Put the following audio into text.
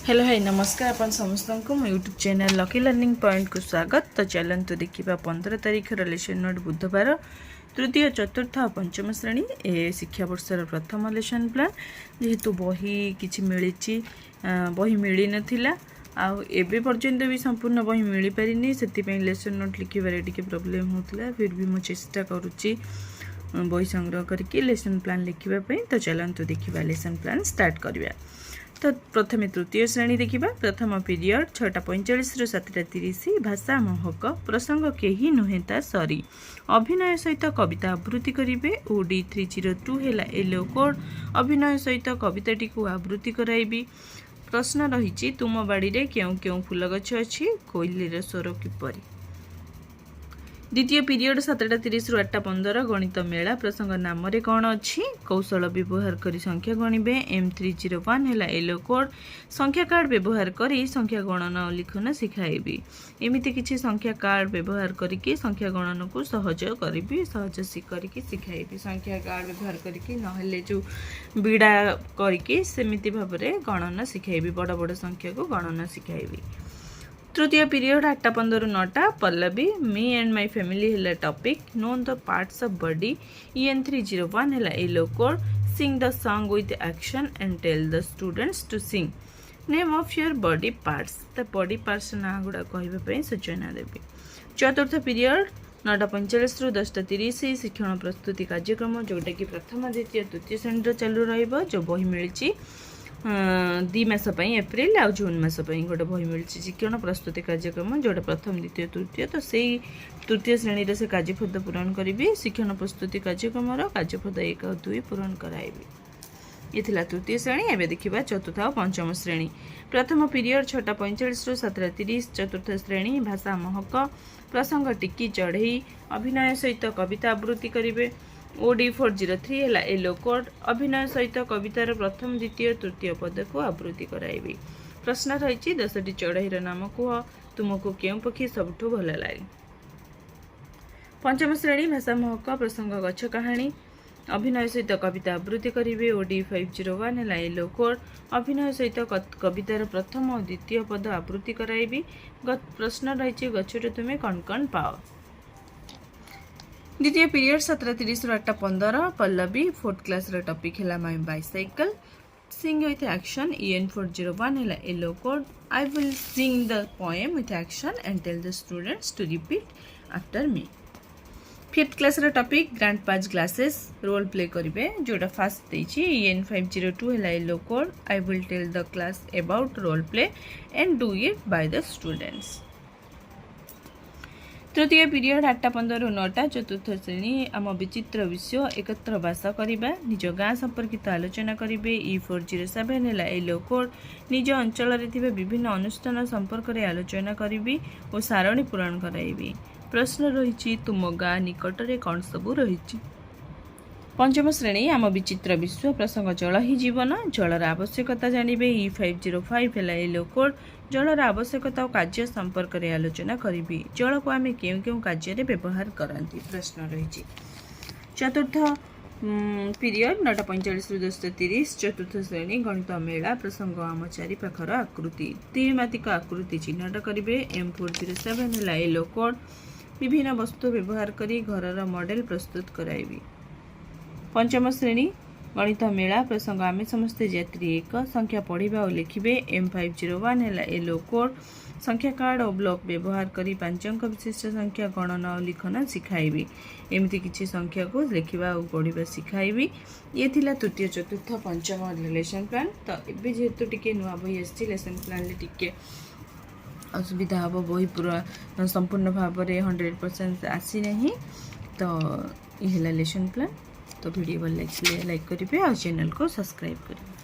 Hello hi नमस्कार अपन समस्त को मो YouTube channel lucky learning point को स्वागत। तो चलते देखा 15 तारीख लेसन नोट बुधवार तृतीय चतुर्थ और पंचम श्रेणी ए शिक्षा वर्षर प्रथम लेसन प्लान जेहेतु बही किसी मिली बही मिल नाला आबे पर्यंत भी संपूर्ण बही मिल पारिनी से लेसन नोट लिखार टी प्रोब्लेम होता फिर भी मुझे चेष्टा करुच्ची बही संग्रह करके लेसन प्लान लिखापी। तो चलते देखा लेसन प्लान स्टार्ट करवा। तो प्रथम तृतीय श्रेणी देखा प्रथम पीरियड 6:45 रु 7:30 भाषा महक प्रसंग केही नुहे ता सरी अभिनय सहित कविता आवृत्ति करेंगे। ओडी 302 है एलो कोड अभिनय सहित कविताटी को आवृत्ति कराइबी। प्रश्न रही तुम बाड़ी रे क्यों क्यों फूल गछ अच्छी कोइलीर स्वर किपरि। द्वितीय पीरियड 7:30 रु 8:15 गणित मेला प्रसंग नाम रे कौन अच्छी कौशल व्यवहार करी संख्या गणिबे। M301 है एलो कोड संख्या कार्ड व्यवहार करी संख्या गणन और लिखन शिखाइबी। एमिति किछि संख्या कार्ड व्यवहार करिकी संख्या गणन को सहज करिबी सहज करिकी शिखाइबी। संख्या कार्ड व्यवहार करिकी नहले जो बिड़ा करिकी सेमिति भाबरे गणन शिखाइबी बड़ बड़ संख्या को गणन शिखाइबी। तृतीय पीरियड 8:15 रु 9 Pallavi me and my family है topic known the parts of body. EN301 है yellow code sing the song with action and tell the students to sing name of your body parts. The body parts ना गुड़ा कहवाई सूचना देवी। चतुर्थ period 9:45 रु 10:30 शिक्षण प्रस्तुति कार्यक्रम जोटा कि प्रथम द्वितीय तृतीय श्रेणी चालू रहा जो बही मिली 2 मास एप्रिल आ जून मास गोटे बही मिली शिक्षण प्रस्तुति कार्यक्रम जोटा प्रथम द्वितीय तृतीय। तो से तृतीय श्रेणी से कार्यपद पूरण करी शिक्षण प्रस्तुति कार्यक्रम कार्यपद 1 और 2 पूरण कराइबी। ये तृतीय श्रेणी। एवं देखा चतुर्थ और पंचम श्रेणी प्रथम पीरियड 6:45 रु 7:30 चतुर्थ श्रेणी भाषा महक प्रसंग टिकी चढ़ई अभिनय सहित कविता आवृत्ति करेंगे। OD 403 है एलो कोड अभिनय सहित कवितार प्रथम द्वितीय तृतीय पद को आवृत्ति कराइबी। प्रश्न रही 10टी चढ़ईर नाम कह तुमको क्यों पक्षी सबुठ भल लगे। पंचम श्रेणी भाषा महक प्रसंग गछ कहानी अभिनय सहित कविता आवृत्ति करेंगे। OD 501 है एलो कोड अभिनय सहित कवितार प्रथम और द्वितीय पद आवृत्ति कराइबी। प्रश्न रही गछरे तुम्हें कौन कौन पाओ। द्वितीय पीरियड 7:30 रु 8:15 पल्लवी 4th क्लास टॉपिक है my bicycle sing with action. EN401 है yellow code I will sing the poem with action and tell the students to repeat after me. 5th class topic grandpa's glasses role play करेंगे जोटा फास्ट देछि। EN502 है yellow code I will tell the class about role play and do it by the students. तृतीय period 8:15 रु 9 चतुर्थ श्रेणी आम विचित्र विषय एकत्र बास करवा निज गाँ संपर्कित आलोचना करेंगे। E407 है एलो कोड निज अंचल विभिन्न अनुष्ठान संपर्क में आलोचना करी और सारणी पूरण कराइबी। प्रश्न रही तुम गाँ निकट में कौन सबू रही। पंचम श्रेणी आम विचित्र विश्व प्रसंग जल ही जीवन जलर आवश्यकता जानवे। E505 है एलो कोड जलर आवश्यकता और कार्य संपर्क में आलोचना करी जल को आम क्यों क्यों कार्य व्यवहार करती। प्रश्न रही चतुर्थ पीरियड 9:45 रु 10:30 चतुर्थ श्रेणी गणित मेला प्रसंग आम चारिपाखर आकृति त्रिमात्रिक आकृति चिन्हट करेंगे। M407 है एलो कोड विभिन्न वस्तु व्यवहार करी घरर मॉडल प्रस्तुत कराइबी। पंचम श्रेणी गणित मेला प्रसंग आम समस्ते जात्री 1 संख्या पढ़ा और लिखे। M501 है एलो कोड संख्या कार्ड और ब्लॉक व्यवहार करी 5 अंक विशिष्ट संख्या गणना और लिखना शिखाइबी। एमती किसी संख्या को लिखा और पढ़ा शिखाइबी। ये थिला तृतीय चतुर्थ पंचम लेसन प्लान। तो ये जेहेतु टी नुआ बही आसी लेसन प्लान टिके असुविधा हम बही पूरा संपूर्ण भाव में 100% आसी नहीं। तो ये लेसन प्लान। तो वीडियो भल लगे लाइक करेंगे और चैनल को सब्सक्राइब करेंगे।